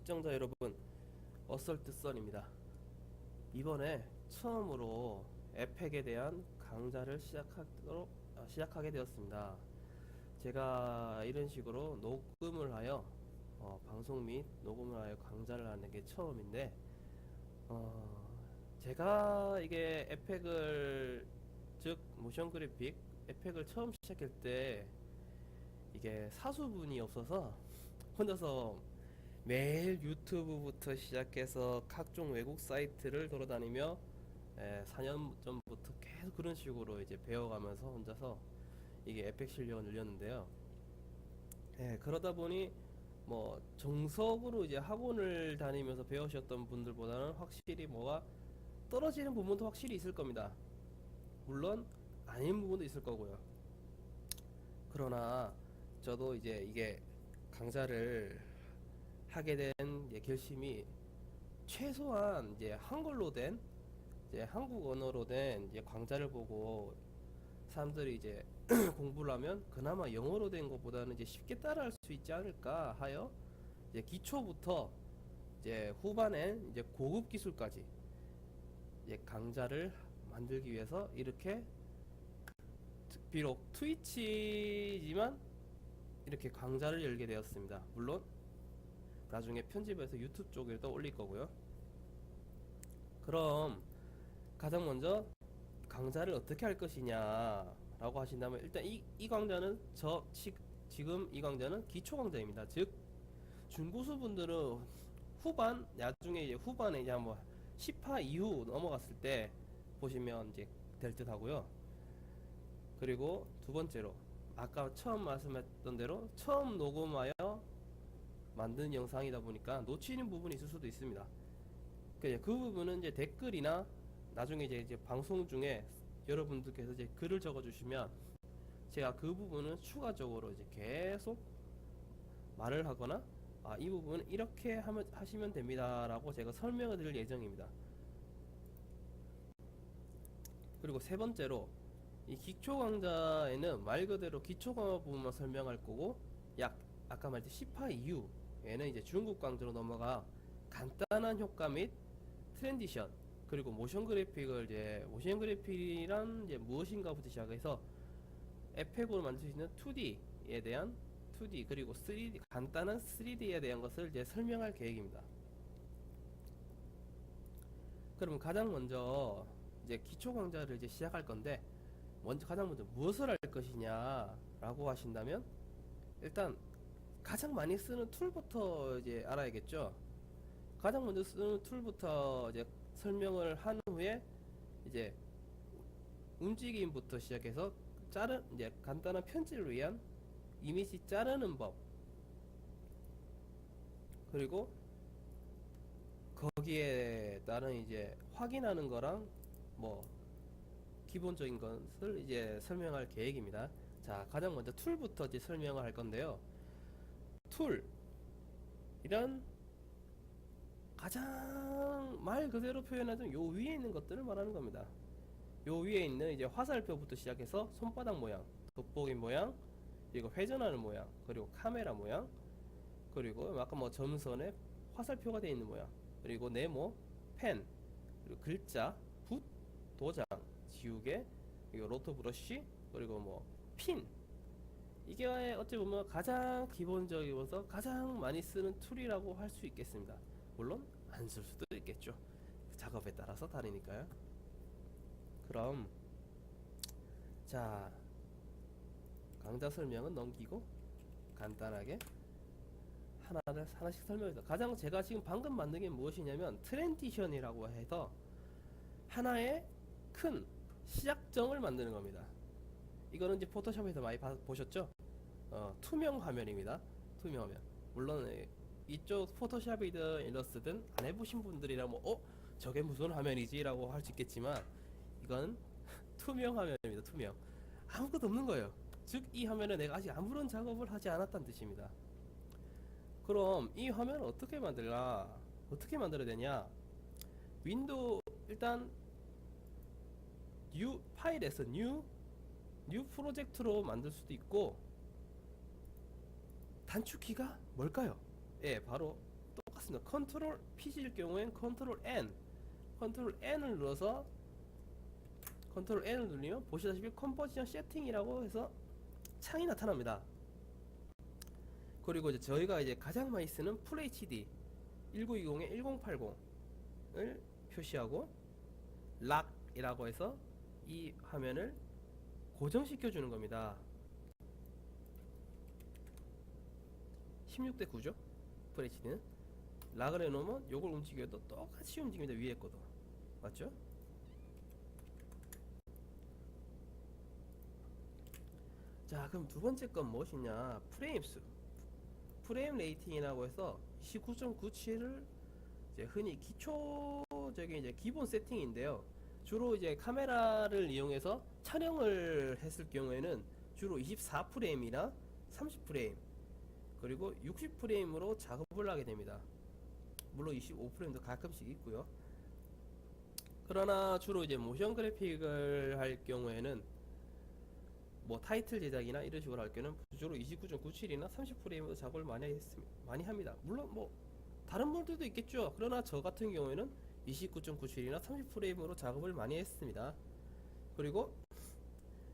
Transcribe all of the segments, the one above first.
시청자 여러분, 어설트 썬입니다. 이번에 처음으로 에펙에 대한 강좌를 시작하게 되었습니다. 제가 이런 식으로 녹음을 하여 방송 및 녹음을 하여 강좌를 하는 게 처음인데, 어, 제가 이게 에펙을, 즉 모션 그래픽 에펙을 처음 시작할 때 이게 사수분이 없어서 혼자서 매일 유튜브부터 시작해서 각종 외국 사이트를 돌아다니며 4년 전부터 계속 그런 식으로 이제 배워가면서 혼자서 이게 에펙 실력을 늘렸는데요. 그러다 보니 뭐 정석으로 이제 학원을 다니면서 배우셨던 분들보다는 확실히 뭐가 떨어지는 부분도 확실히 있을 겁니다. 물론 아닌 부분도 있을 거고요. 그러나 저도 이제 이게 강좌를 하게 된 결심이 최소한 이제 한글로 된, 이제 한국 언어로 된 이제 강좌를 보고 사람들이 이제 공부를 하면 그나마 영어로 된 것보다는 이제 쉽게 따라할 수 있지 않을까 하여 이제 기초부터 이제 후반에 이제 고급 기술까지 이제 강좌를 만들기 위해서 이렇게, 비록 트위치지만 이렇게 강좌를 열게 되었습니다. 물론 나중에 편집해서 유튜브 쪽에도 올릴 거고요. 그럼 가장 먼저 강좌를 어떻게 할 것이냐 라고 하신다면, 일단 이 강좌는 지금 이 강좌는 기초 강좌입니다. 즉 중고수 분들은 후반, 나중에 이제 후반에 이제 한번 10화 이후 넘어갔을 때 보시면 이제 될 듯 하고요. 그리고 두 번째로, 아까 처음 말씀했던 대로 처음 녹음하여 만든 영상이다 보니까 놓치는 부분이 있을 수도 있습니다. 그 부분은 이제 댓글이나 나중에 이제 방송 중에 여러분들께서 이제 글을 적어주시면 제가 그 부분은 추가적으로 이제 계속 말을 하거나, 이 부분은 이렇게 하시면 됩니다라고 제가 설명을 드릴 예정입니다. 그리고 세 번째로, 이 기초 강좌에는 말 그대로 기초 강화 부분만 설명할 거고, 아까 말했듯이 10화 이후에는 이제 중급 강좌로 넘어가 간단한 효과 및 트랜지션, 그리고 모션 그래픽을 이제 모션 그래픽이란 이제 무엇인가부터 시작해서 에펙으로 만들 수 있는 2D에 대한 2D, 그리고 3D, 간단한 3D에 대한 것을 이제 설명할 계획입니다. 그럼 가장 먼저 이제 기초 강좌를 이제 시작할 건데, 가장 먼저 무엇을 할 것이냐라고 하신다면, 일단 가장 많이 쓰는 툴부터 이제 알아야겠죠. 가장 먼저 쓰는 툴부터 이제 설명을 한 후에 이제 움직임부터 시작해서 이제 간단한 편집을 위한 이미지 자르는 법, 그리고 거기에 따른 이제 확인하는 거랑 뭐 기본적인 것을 이제 설명할 계획입니다. 자, 가장 먼저 툴부터 이제 설명을 할 건데요. 툴, 이런 가장 말 그대로 표현하자면 요 위에 있는 것들을 말하는 겁니다. 요 위에 있는 이제 화살표부터 시작해서 손바닥 모양, 돋보기 모양, 그리고 회전하는 모양, 그리고 카메라 모양, 그리고 아까 뭐 점선에 화살표가 되어 있는 모양, 그리고 네모, 펜, 그리고 글자, 붓, 도장, 지우개, 그리고 로터 브러쉬, 그리고 뭐 핀. 이게 어찌 보면 가장 기본적이어서 가장 많이 쓰는 툴이라고 할 수 있겠습니다. 물론 안 쓸 수도 있겠죠. 작업에 따라서 다르니까요. 그럼 자, 강좌 설명은 넘기고 간단하게 하나씩 설명해서, 가장 제가 지금 방금 만든 게 무엇이냐면 트랜지션이라고 해서 하나의 큰 시작점을 만드는 겁니다. 이거는 이제 포토샵에서 많이 보셨죠? 투명 화면입니다. 투명 화면. 물론 이쪽 포토샵이든 일러스트든 안 해보신 분들이라면 저게 무슨 화면이지? 라고 할 수 있겠지만, 이건 투명 화면입니다. 투명. 아무것도 없는 거예요. 즉 이 화면에 내가 아직 아무런 작업을 하지 않았다는 뜻입니다. 그럼 이 화면을 어떻게 만들어야 되냐? 윈도우, 일단 뉴 파일에서 뉴 프로젝트로 만들 수도 있고, 단축키가 뭘까요? 바로 똑같습니다. 컨트롤 PC일 경우엔 컨트롤 N을 눌러서 컨트롤 N을 누르면 보시다시피 컴포지션 세팅이라고 해서 창이 나타납니다. 그리고 이제 저희가 이제 가장 많이 쓰는 FHD 1920에 1080을 표시하고 락이라고 해서 이 화면을 고정시켜 주는 겁니다. 16대 9죠. FHD는 락을 해놓으면 요걸 움직여도 똑같이 움직입니다. 위에 거도 맞죠? 자, 그럼 두 번째 건 무엇이냐? 프레임 레이팅이라고 해서 29.97을 이제 흔히 기초적인 이제 기본 세팅인데요. 주로 이제 카메라를 이용해서 촬영을 했을 경우에는 주로 24프레임이나 30프레임 그리고 60프레임으로 작업을 하게 됩니다. 물론 25프레임도 가끔씩 있고요. 그러나 주로 이제 모션 그래픽을 할 경우에는 뭐 타이틀 제작이나 이런 식으로 할 경우는 주로 29.97이나 30프레임으로 작업을 많이 합니다. 물론 뭐 다른 분들도 있겠죠. 그러나 저 같은 경우에는 29.97이나 30프레임으로 작업을 많이 했습니다. 그리고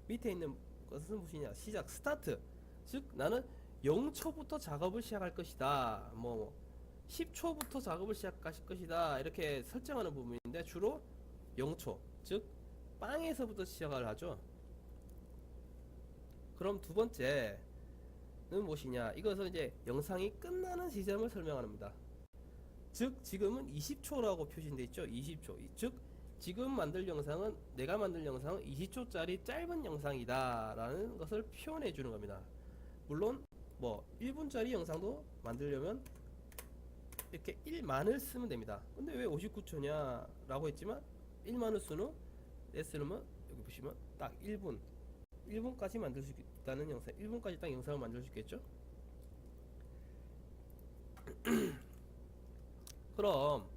밑에 있는 것은 무엇이냐? 시작 스타트. 즉 나는 0초부터 작업을 시작할 것이다. 뭐 10초부터 작업을 시작할 것이다. 이렇게 설정하는 부분인데 주로 0초. 즉 빵에서부터 시작을 하죠. 그럼 두 번째는 무엇이냐? 이것은 이제 영상이 끝나는 지점을 설명합니다. 즉 지금은 20초라고 표시되어 있죠. 20초. 즉 지금 내가 만들 영상은 20초짜리 짧은 영상이다 라는 것을 표현해 주는 겁니다. 물론 뭐 1분짜리 영상도 만들려면 이렇게 1만을 쓰면 됩니다. 근데 왜 59초냐 라고 했지만 1만을 쓰는 쓰면 여기 보시면 딱 1분까지 만들 수 있다는 영상, 1분까지 딱 영상을 만들 수 있겠죠. 그럼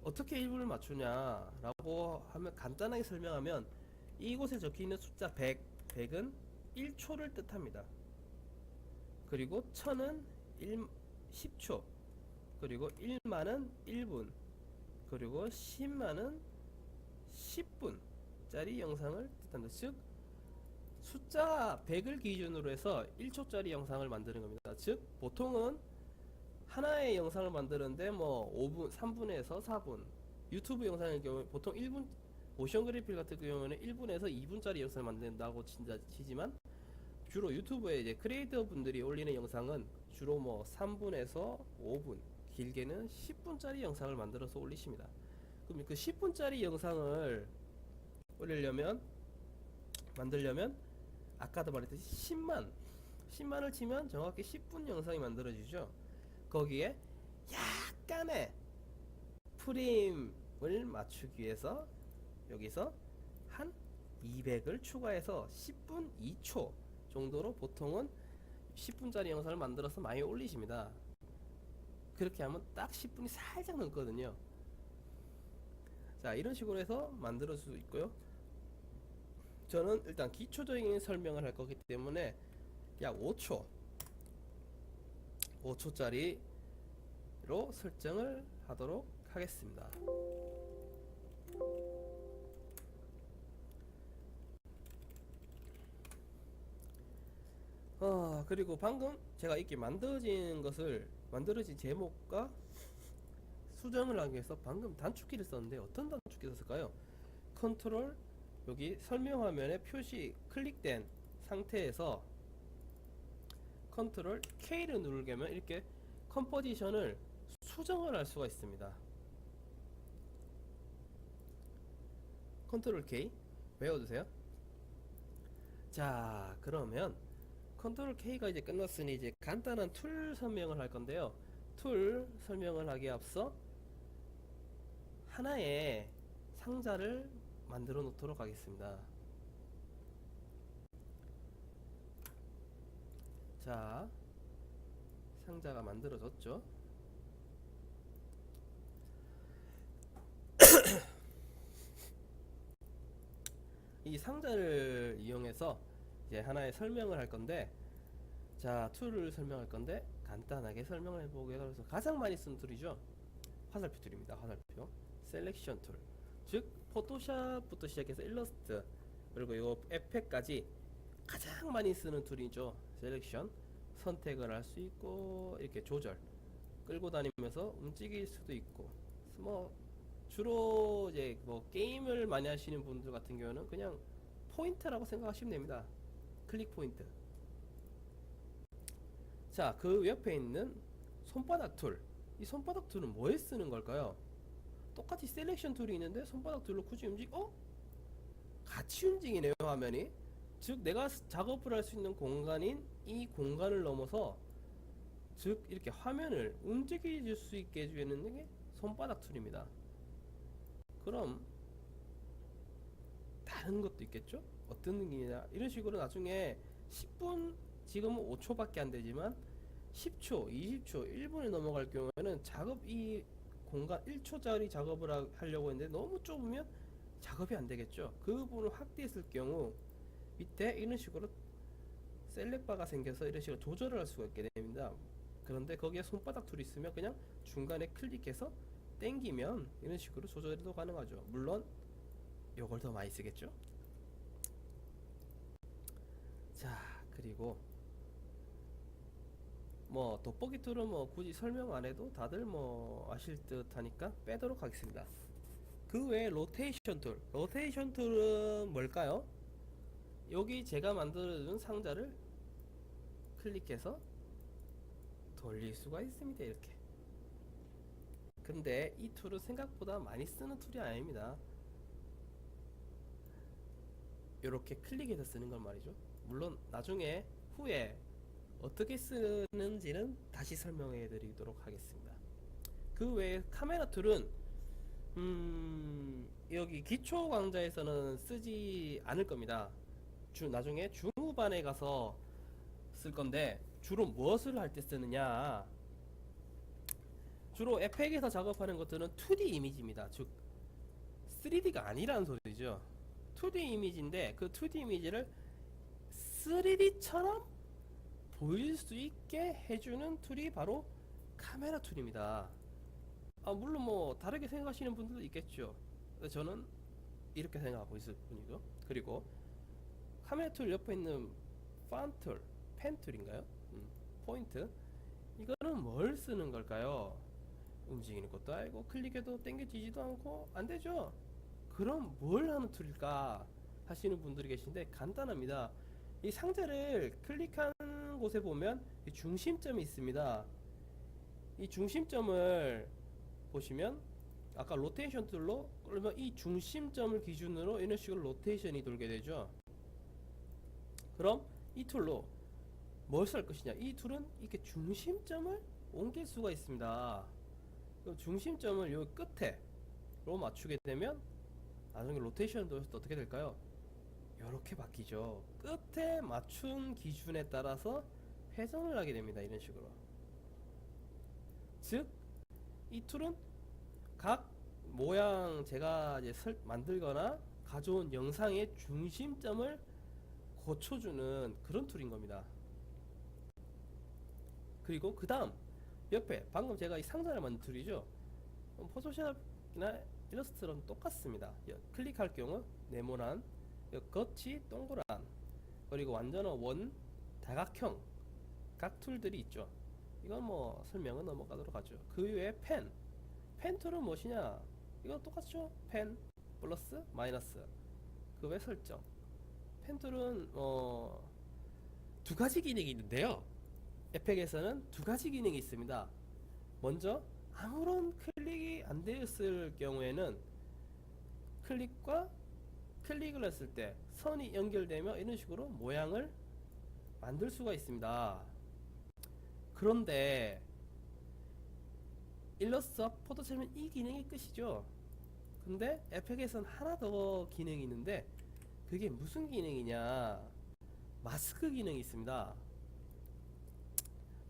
어떻게 1분을 맞추냐 라고 하면 간단하게 설명하면 이곳에 적혀있는 숫자 100은 1초를 뜻합니다. 그리고 1000은 10초, 그리고 1만은 1분, 그리고 10만은 10분짜리 영상을 뜻한다. 즉 숫자 100을 기준으로 해서 1초짜리 영상을 만드는 겁니다. 즉 보통은 하나의 영상을 만드는데 뭐 5분, 3분에서 4분, 유튜브 영상의 경우 보통 1분, 모션 그래픽 같은 경우에는 1분에서 2분짜리 영상을 만든다고 치지만 주로 유튜브에 이제 크리에이터 분들이 올리는 영상은 주로 뭐 3분에서 5분, 길게는 10분짜리 영상을 만들어서 올리십니다. 그럼 그 10분짜리 영상을 만들려면 아까도 말했듯이 10만을 치면 정확히 10분 영상이 만들어지죠. 거기에 약간의 프레임을 맞추기 위해서 여기서 한 200을 추가해서 10분 2초 정도로 보통은 10분짜리 영상을 만들어서 많이 올리십니다. 그렇게 하면 딱 10분이 살짝 넘거든요. 자, 이런 식으로 해서 만들 수 있고요. 저는 일단 기초적인 설명을 할 거기 때문에 약 5초짜리로 설정을 하도록 하겠습니다. 그리고 방금 제가 이렇게 만들어진 제목과 수정을 하기 위해서 방금 단축키를 썼는데 어떤 단축키 썼을까요? 컨트롤 여기 설명 화면에 표시 클릭된 상태에서 컨트롤 K를 누르게 하면 이렇게 컴포지션을 수정을 할 수가 있습니다. 컨트롤 K 외워두세요. 자, 그러면 컨트롤 K가 이제 끝났으니 이제 간단한 툴 설명을 할 건데요. 툴 설명을 하기에 앞서 하나의 상자를 만들어 놓도록 하겠습니다. 자, 상자가 만들어졌죠. 이 상자를 이용해서 이제 하나의 설명을 할 건데, 자, 툴을 설명할 건데 간단하게 설명을 해보게 해서 가장 많이 쓰는 툴이죠. 화살표 툴입니다. 화살표. 셀렉션 툴. 즉 포토샵부터 시작해서 일러스트 그리고 이 에펙까지 가장 많이 쓰는 툴이죠. 셀렉션. 선택을 할 수 있고 이렇게 조절 끌고 다니면서 움직일 수도 있고 뭐 주로 이제 뭐 게임을 많이 하시는 분들 같은 경우는 그냥 포인트라고 생각하시면 됩니다. 클릭 포인트. 자, 그 옆에 있는 손바닥 툴. 이 손바닥 툴은 뭐에 쓰는 걸까요? 똑같이 셀렉션 툴이 있는데 손바닥 툴로 굳이 같이 움직이네요, 화면이. 즉 내가 작업을 할 수 있는 공간인 이 공간을 넘어서 즉 이렇게 화면을 움직일 수 있게 해주는 게 손바닥 툴입니다. 그럼 다른 것도 있겠죠? 어떤 느낌이냐 이런 식으로 나중에 10분 지금은 5초밖에 안 되지만 10초, 20초, 1분이 넘어갈 경우에는 작업 이 공간 1초짜리 작업을 하려고 했는데 너무 좁으면 작업이 안 되겠죠. 그 부분을 확대했을 경우 밑에 이런 식으로 셀렉바가 생겨서 이런 식으로 조절을 할 수가 있게 됩니다. 그런데 거기에 손바닥 툴이 있으면 그냥 중간에 클릭해서 땡기면 이런 식으로 조절도 가능하죠. 물론 요걸 더 많이 쓰겠죠. 자, 그리고 뭐 돋보기 툴은 뭐 굳이 설명 안 해도 다들 뭐 아실 듯 하니까 빼도록 하겠습니다. 그 외에 로테이션 툴. 로테이션 툴은 뭘까요? 여기 제가 만들어준 상자를 클릭해서 돌릴 수가 있습니다. 이렇게. 근데 이 툴은 생각보다 많이 쓰는 툴이 아닙니다. 이렇게 클릭해서 쓰는 건 말이죠. 물론 나중에 후에 어떻게 쓰는지는 다시 설명해 드리도록 하겠습니다. 그 외에 카메라 툴은 여기 기초 강좌에서는 쓰지 않을 겁니다. 나중에 중후반에 가서 쓸 건데 주로 무엇을 할 때 쓰느냐, 주로 에펙에서 작업하는 것들은 2D 이미지입니다. 즉 3D가 아니라는 소리죠. 2D 이미지인데 그 2D 이미지를 3D처럼 보일 수 있게 해주는 툴이 바로 카메라 툴입니다. 물론 뭐 다르게 생각하시는 분들도 있겠죠. 저는 이렇게 생각하고 있을 뿐이고. 그리고 카메라 툴 옆에 있는 판 툴, 펜 툴인가요? 포인트. 이거는 뭘 쓰는 걸까요? 움직이는 것도 아니고 클릭해도 당겨지지도 않고 안 되죠. 그럼 뭘 하는 툴일까 하시는 분들이 계신데 간단합니다. 이 상자를 클릭한 곳에 보면 이 중심점이 있습니다. 이 중심점을 보시면 아까 로테이션 툴로 그러면 이 중심점을 기준으로 이런 식으로 로테이션이 돌게 되죠. 그럼 이 툴로 뭘 쓸 것이냐? 이 툴은 이렇게 중심점을 옮길 수가 있습니다. 그럼 중심점을 요 끝에로 맞추게 되면 나중에 로테이션도 어떻게 될까요? 이렇게 바뀌죠. 끝에 맞춘 기준에 따라서 회전을 하게 됩니다. 이런 식으로. 즉, 이 툴은 각 모양 제가 이제 만들거나 가져온 영상의 중심점을 고쳐주는 그런 툴인 겁니다. 그리고 그 다음 옆에 방금 제가 이 상자를 만든 툴이죠. 포토샵이나 일러스트랑 똑같습니다. 클릭할 경우 네모난, 겉이 동그란, 그리고 완전한 원, 다각형 각 툴들이 있죠. 이건 뭐 설명은 넘어가도록 하죠. 그 외에 펜 툴은 무엇이냐? 이건 똑같죠. 펜 플러스 마이너스 그 외 설정. 펜 툴은 두 가지 기능이 있는데요. 에펙에서는 두 가지 기능이 있습니다. 먼저 아무런 클릭이 안 되었을 경우에는 클릭을 했을 때 선이 연결되며 이런 식으로 모양을 만들 수가 있습니다. 그런데 일러스트와 포토샵은 이 기능이 끝이죠. 근데 에펙에서는 하나 더 기능이 있는데 그게 무슨 기능이냐? 마스크 기능이 있습니다.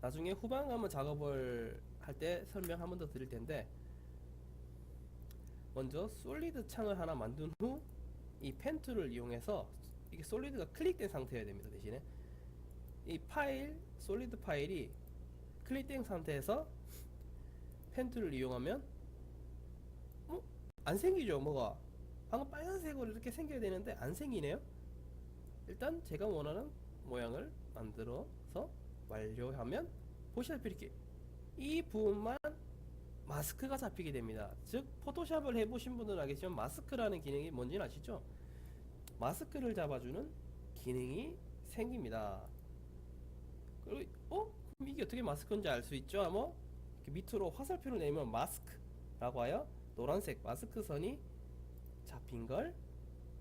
나중에 후반 가면 작업을 할 때 설명 한 번 더 드릴 텐데, 먼저 솔리드 창을 하나 만든 후 이 펜 툴을 이용해서 이게 솔리드가 클릭된 상태여야 됩니다. 대신에 이 파일, 솔리드 파일이 클릭된 상태에서 펜 툴을 이용하면 안 생기죠. 뭐가 방금 빨간색으로 이렇게 생겨야 되는데 안 생기네요. 일단 제가 원하는 모양을 만들어서 완료하면 보시다시피 이렇게 이 부분만 마스크가 잡히게 됩니다. 즉 포토샵을 해보신 분들은 알겠지만 마스크라는 기능이 뭔지는 아시죠? 마스크를 잡아주는 기능이 생깁니다. 그리고 그럼 이게 어떻게 마스크인지 알 수 있죠? 뭐 이렇게 밑으로 화살표를 내면 마스크라고 하여 노란색 마스크 선이 잡힌 걸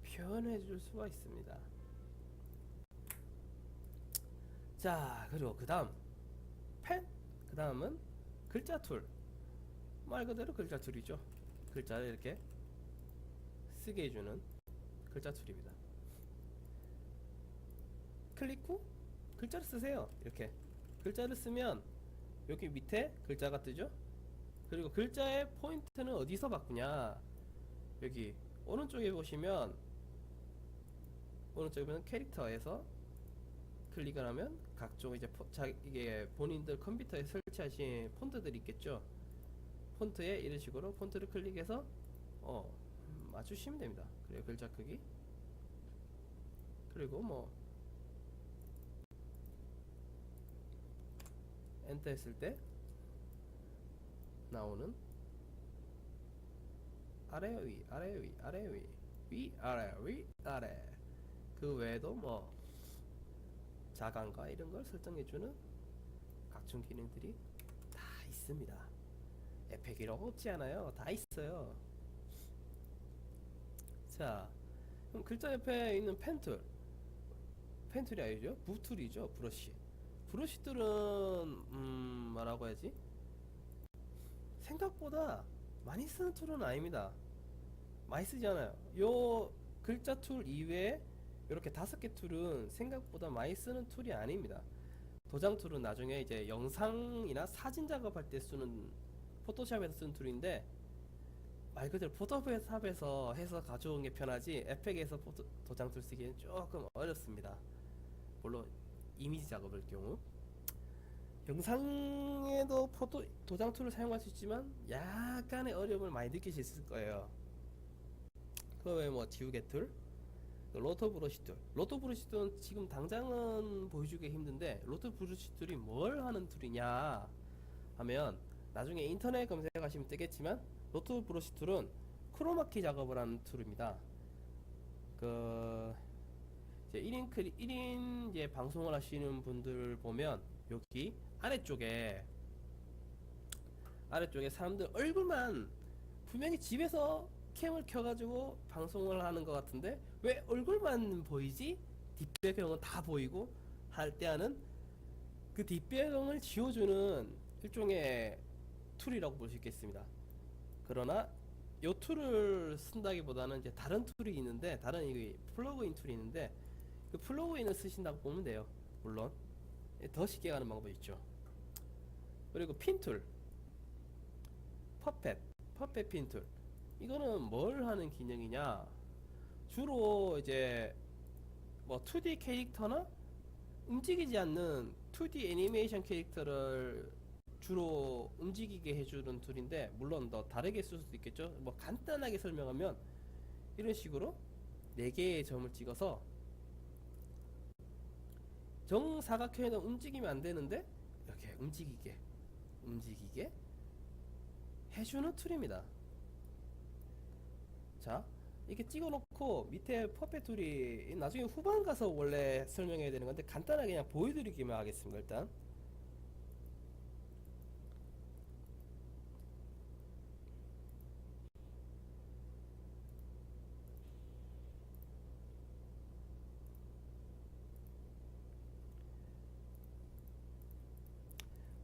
표현해 줄 수가 있습니다. 자, 그리고 그 다음 펜, 그 다음은 글자 툴. 말 그대로 글자 툴이죠. 글자를 이렇게 쓰게 해주는 글자 툴입니다. 클릭 후 글자를 쓰세요. 이렇게 글자를 쓰면 여기 밑에 글자가 뜨죠. 그리고 글자의 포인트는 어디서 바꾸냐, 여기 오른쪽에 보시면 캐릭터에서 클릭을 하면 각종 이제 이게 본인들 컴퓨터에 설치하신 폰트들이 있겠죠. 폰트에 이런 식으로 폰트를 클릭해서 맞추시면 됩니다. 그리고 글자 크기, 그리고 뭐 엔터 했을 때 나오는 아래 위 아래 위 아래 위 아래 위 아래, 그 외에도 뭐 자강과 이런 걸 설정해주는 각종 기능들이 다 있습니다. 에펙이라고 없지 않아요. 다 있어요. 자, 그럼 글자 옆에 있는 펜툴, 펜툴이 아니죠, 부툴이죠. 브러쉬들은 뭐라고 해야지, 생각보다 많이 쓰는 툴은 아닙니다. 많이 쓰지 않아요. 요 글자 툴 이외에 이렇게 5개 툴은 생각보다 많이 쓰는 툴이 아닙니다. 도장 툴은 나중에 이제 영상이나 사진 작업할 때 쓰는, 포토샵에서 쓰는 툴인데 말 그대로 포토샵에서 해서 가져온 게 편하지 에펙에서 도장 툴 쓰기엔 조금 어렵습니다. 물론 이미지 작업할 경우 영상에도 도장 툴을 사용할 수 있지만 약간의 어려움을 많이 느끼실 거예요. 그 외에 뭐 지우개 툴, 로터 브러쉬 툴. 로터 브러쉬 툴은 지금 당장은 보여주기 힘든데, 로터 브러쉬 툴이 뭘 하는 툴이냐 하면 나중에 인터넷 검색하시면 뜨겠지만, 로터 브러쉬 툴은 크로마키 작업을 하는 툴입니다. 그 이제 1인 이제 방송을 하시는 분들 보면 여기 아래쪽에 사람들 얼굴만, 분명히 집에서 캠을 켜가지고 방송을 하는 것 같은데 왜 얼굴만 보이지? 뒷배경은 다 보이고 할 때 하는 그 뒷배경을 지워주는 일종의 툴이라고 볼 수 있겠습니다. 그러나 이 툴을 쓴다기보다는 이제 다른 툴이 있는데, 다른 이 플러그인 툴이 있는데 그 플러그인을 쓰신다고 보면 돼요. 물론 더 쉽게 가는 방법이 있죠. 그리고 핀 툴, 퍼펫 핀 툴. 이거는 뭘 하는 기능이냐, 주로 이제 뭐 2D 캐릭터나 움직이지 않는 2D 애니메이션 캐릭터를 주로 움직이게 해주는 툴인데, 물론 더 다르게 쓸 수도 있겠죠. 뭐 간단하게 설명하면 이런 식으로 4개의 점을 찍어서 정사각형에는 움직이면 안 되는데 이렇게 움직이게 해주는 툴입니다. 자, 이렇게 찍어놓고 밑에 퍼펫 툴이 나중에 후반 가서 원래 설명해야 되는 건데 간단하게 그냥 보여드리기만 하겠습니다. 일단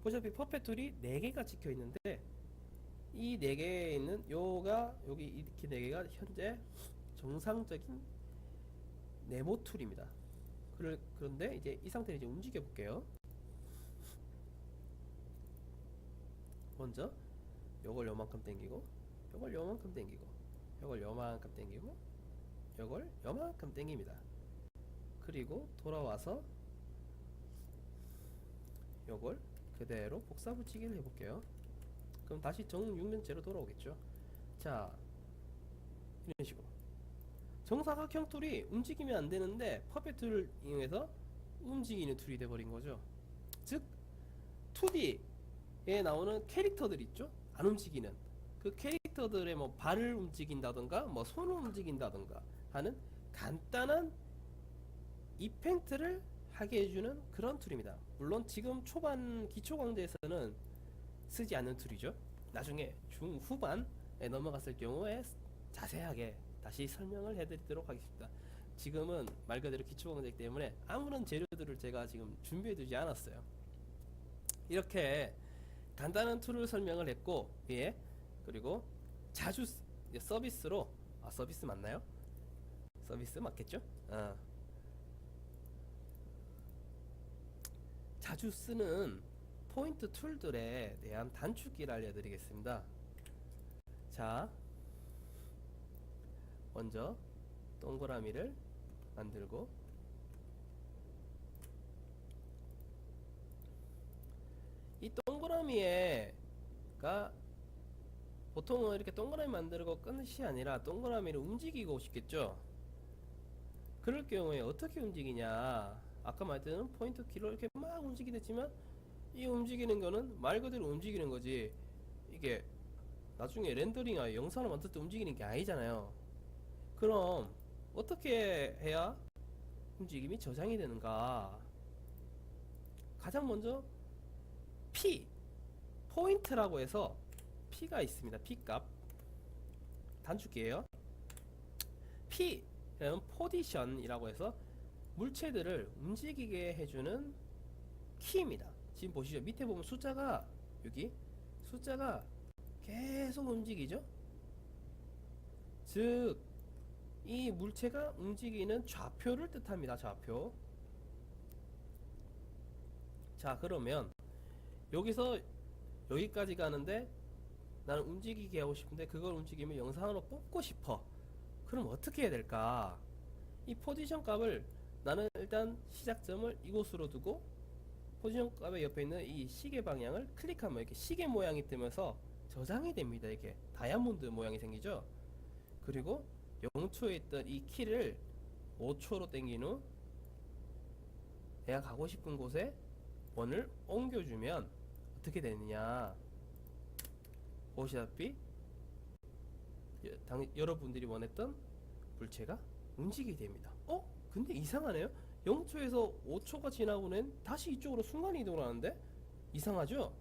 보시다시피 퍼펫 툴이 4개가 찍혀 있는데, 이 4개에 있는 여기 이렇게 4개가 현재 정상적인 네모 툴입니다. 그런데 이제 이 상태를 이제 움직여 볼게요. 먼저 요걸 요만큼 당기고, 요걸 요만큼 당기고, 요걸 요만큼 당기고, 요걸 요만큼 당깁니다. 그리고 돌아와서 요걸 그대로 복사 붙이기를 해볼게요. 그럼 다시 정육면체로 돌아오겠죠. 자, 이런 식으로 정사각형 툴이 움직이면 안 되는데 퍼펫 툴을 이용해서 움직이는 툴이 돼버린 거죠. 즉 2D에 나오는 캐릭터들 있죠? 안 움직이는 그 캐릭터들의 뭐 발을 움직인다던가 뭐 손을 움직인다던가 하는 간단한 이펙트를 하게 해주는 그런 툴입니다. 물론 지금 초반 기초 강좌에서는 쓰지 않는 툴이죠. 나중에 중후반에 넘어갔을 경우에 자세하게 다시 설명을 해드리도록 하겠습니다. 지금은 말 그대로 기초 강좌이기 때문에 아무런 재료들을 제가 지금 준비해 두지 않았어요. 이렇게 간단한 툴을 설명을 했고, 예, 그리고 자주 서비스로, 서비스 맞나요? 서비스 맞겠죠? 자주 쓰는 포인트 툴들에 대한 단축키를 알려드리겠습니다. 자, 먼저 동그라미를 만들고 이 동그라미가 보통은 이렇게 동그라미 만들고 끝이 아니라 동그라미를 움직이고 싶겠죠. 그럴 경우에 어떻게 움직이냐, 아까 말했던 포인트 키로 이렇게 막 움직이겠지만 이 움직이는 거는 말 그대로 움직이는 거지 이게 나중에 렌더링하여 영상을 만들 때 움직이는 게 아니잖아요. 그럼 어떻게 해야 움직임이 저장이 되는가? 가장 먼저 P 포인트라고 해서 P가 있습니다. P 값 단축키예요. P는 포지션이라고 해서 물체들을 움직이게 해주는 키입니다. 지금 보시죠. 밑에 보면 숫자가 여기 숫자가 계속 움직이죠. 즉 이 물체가 움직이는 좌표를 뜻합니다. 좌표. 자, 그러면 여기서 여기까지 가는데 나는 움직이게 하고 싶은데 그걸 움직이면 영상으로 뽑고 싶어. 그럼 어떻게 해야 될까? 이 포지션 값을 나는 일단 시작점을 이곳으로 두고 포지션 값의 옆에 있는 이 시계 방향을 클릭하면 이렇게 시계 모양이 뜨면서 저장이 됩니다. 이렇게 다이아몬드 모양이 생기죠. 그리고 0초에 있던 이 키를 5초로 당긴 후 내가 가고 싶은 곳에 원을 옮겨주면 어떻게 되느냐, 보시다시피 여러분들이 원했던 물체가 움직이게 됩니다. 근데 이상하네요. 0초에서 5초가 지나고는 다시 이쪽으로 순간 이동을 하는데 이상하죠?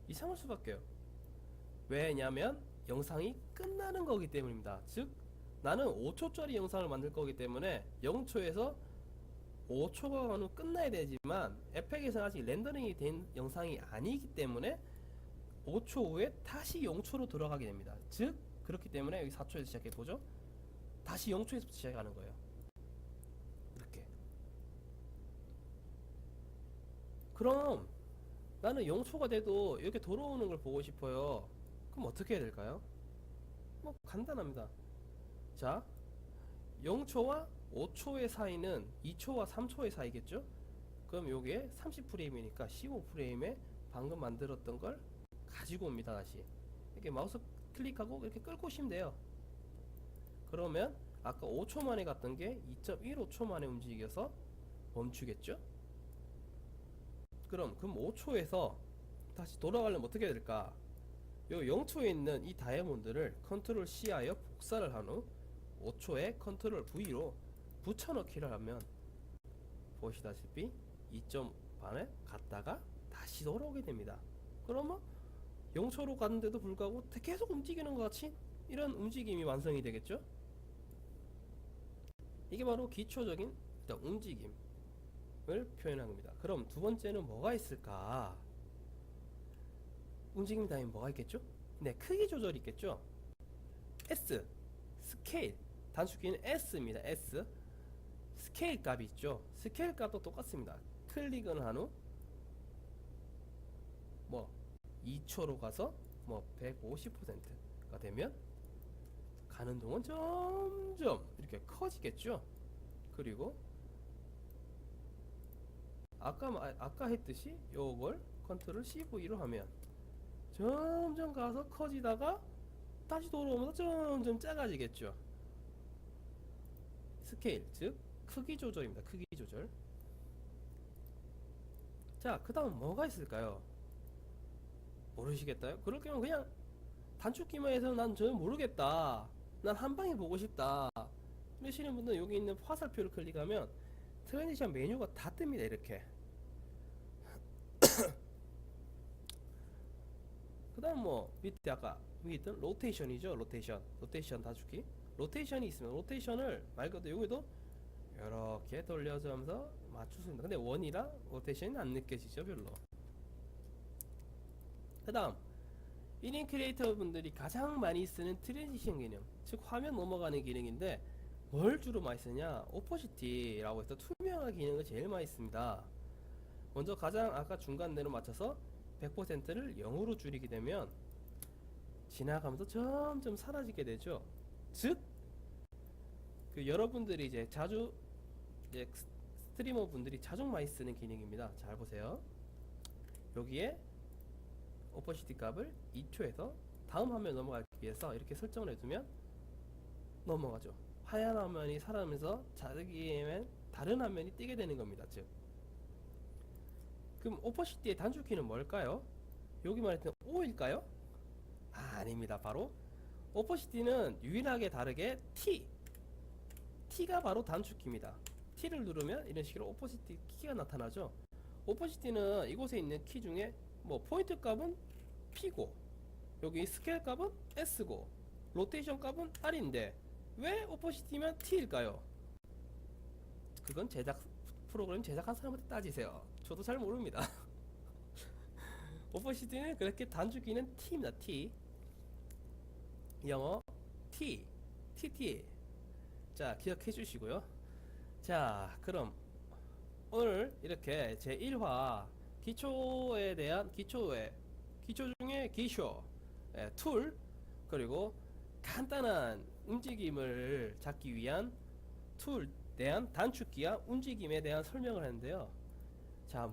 이상할 수밖에요. 왜냐면 영상이 끝나는 거기 때문입니다. 즉 나는 5초짜리 영상을 만들 거기 때문에 0초에서 5초가 간 후 끝나야 되지만 에펙에서 아직 렌더링이 된 영상이 아니기 때문에 5초 후에 다시 0초로 돌아가게 됩니다. 즉 그렇기 때문에 여기 4초에서 시작해보죠. 다시 0초에서 시작하는 거예요. 이렇게. 그럼 나는 0초가 돼도 이렇게 돌아오는 걸 보고 싶어요. 그럼 어떻게 해야 될까요? 뭐 간단합니다. 자, 0초와 5초의 사이는 2초와 3초의 사이겠죠? 그럼 요게 30프레임이니까 15프레임에 방금 만들었던 걸 가지고 옵니다. 다시 이렇게 마우스 클릭하고 이렇게 끌고 오시면 돼요. 그러면 아까 5초 만에 갔던 게 2.15초 만에 움직여서 멈추겠죠? 그럼 5초에서 다시 돌아가려면 어떻게 해야 될까? 요 0초에 있는 이 다이아몬드를 컨트롤 C 하여 복사를 한 후 5초에 컨트롤 V로 붙여넣기를 하면 보시다시피 2점 반에 갔다가 다시 돌아오게 됩니다. 그러면 0초로 갔는데도 불구하고 계속 움직이는 것 같이 이런 움직임이 완성이 되겠죠? 이게 바로 기초적인 움직임을 표현한 겁니다. 그럼 두 번째는 뭐가 있을까? 움직임 다음에 뭐가 있겠죠? 네, 크기 조절이 있겠죠? S, 스케일, 단축키는 S입니다. S. 스케일 값이 있죠. 스케일 값도 똑같습니다. 클릭을 한 후 뭐 2초로 가서 뭐 150%가 되면 가는 동안 점점 이렇게 커지겠죠. 그리고 아까 했듯이 요걸 컨트롤 C9로 하면 점점 가서 커지다가 다시 돌아오면서 점점 작아지겠죠. 스케일, 즉 크기 조절입니다. 크기 조절. 자, 그 다음 뭐가 있을까요? 모르시겠다요? 그럴 경우 그냥 단축키만 해서 난 전혀 모르겠다, 난 한방에 보고 싶다 이러시는 분들은 여기 있는 화살표를 클릭하면 트랜지션 메뉴가 다 뜹니다. 이렇게. 그 다음 뭐 밑에 아까 위에 있던 로테이션이죠. 로테이션 단축키. 로테이션이 있으면 로테이션을 말 그대로 여기도 이렇게 돌려주면서 맞출 수 있습니다. 근데 원이랑 로테이션이 안 느껴지죠, 별로. 그 다음 1인 크리에이터 분들이 가장 많이 쓰는 트랜지션 기능, 즉 화면 넘어가는 기능인데 뭘 주로 많이 쓰냐? 오퍼시티라고 해서 투명화 기능을 제일 많이 씁니다. 먼저 가장 아까 중간대로 맞춰서 100%를 0으로 줄이게 되면 지나가면서 점점 사라지게 되죠. 즉, 그 여러분들이 이제 자주 이제 스트리머 분들이 자주 많이 쓰는 기능입니다. 잘 보세요. 여기에 오퍼시티 값을 2초에서 다음 화면 넘어가기 위해서 이렇게 설정을 해두면 넘어가죠. 하얀 화면이 사라지면서 자기에는 다른 화면이 뜨게 되는 겁니다. 즉, 그럼 오퍼시티의 단축키는 뭘까요? 여기 말했던 O일까요? 아닙니다. 바로 오퍼시티는 유일하게 다르게 T가 바로 단축키입니다. T를 누르면 이런 식으로 오퍼시티 키가 나타나죠. 오퍼시티는 이곳에 있는 키 중에 뭐 포인트 값은 P고 여기 스케일 값은 S고 로테이션 값은 R인데 왜 오퍼시티면 T일까요? 그건 프로그램 제작한 사람한테 따지세요. 저도 잘 모릅니다. 오퍼시티는 그렇게 단축키는 T입니다. T. 영어 TT. 자, 기억해 주시고요. 자, 그럼 오늘 이렇게 제1화 기초에 대한 기초 중에 기초, 툴, 그리고 간단한 움직임을 잡기 위한 툴에 대한 단축키와 움직임에 대한 설명을 했는데요. 자,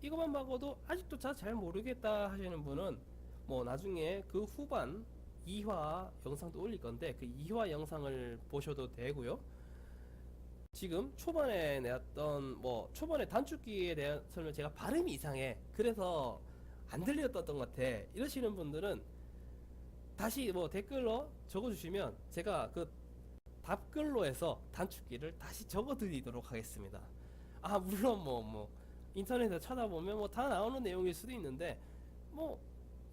이것만 봐도 아직도 잘 모르겠다 하시는 분은 뭐 나중에 그 후반 2화 영상도 올릴 건데 그 2화 영상을 보셔도 되고요. 지금 초반에 내었던 초반에 단축키에 대한 설명, 제가 발음이 이상해 그래서 안 들렸던 것 같아 이러시는 분들은 다시 댓글로 적어주시면 제가 그 답글로 해서 단축키를 다시 적어드리도록 하겠습니다. 물론 인터넷에 찾아보면 다 나오는 내용일 수도 있는데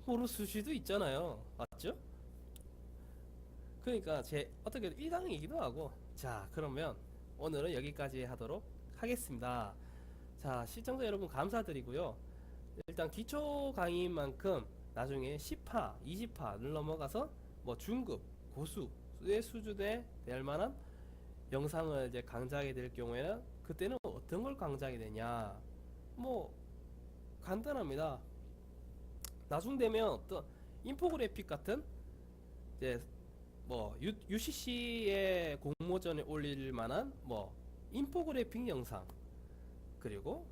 모를 수도 있잖아요. 맞죠? 그러니까 어떻게 일강이기도 하고. 자, 그러면 오늘은 여기까지 하도록 하겠습니다. 자, 시청자 여러분 감사드리고요. 일단 기초 강의인 만큼 나중에 10화, 20화를 넘어가서 중급, 고수의 수준에 될 만한 영상을 이제 강좌하게 될 경우에는 그때는 어떤 걸 강좌하게 되냐? 간단합니다. 나중 되면 어떤 인포그래픽 같은 이제 UCC의 공모전에 올릴 만한 인포그래픽 영상, 그리고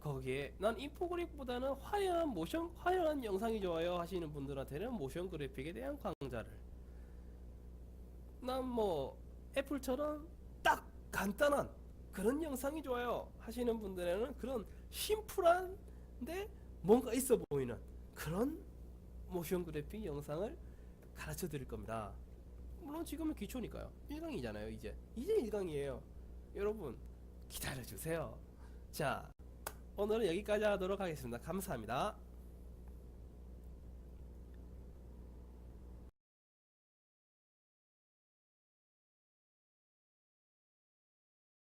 거기에 난 인포그래픽보다는 화려한 영상이 좋아요 하시는 분들한테는 모션 그래픽에 대한 강좌를, 난 애플처럼 딱 간단한 그런 영상이 좋아요 하시는 분들에는 그런 심플한데 뭔가 있어 보이는 그런 모션 그래픽 영상을 가르쳐 드릴 겁니다. 물론 지금은 기초니까요. 1강이잖아요. 이제 1강이에요. 여러분 기다려 주세요. 자, 오늘은 여기까지 하도록 하겠습니다. 감사합니다.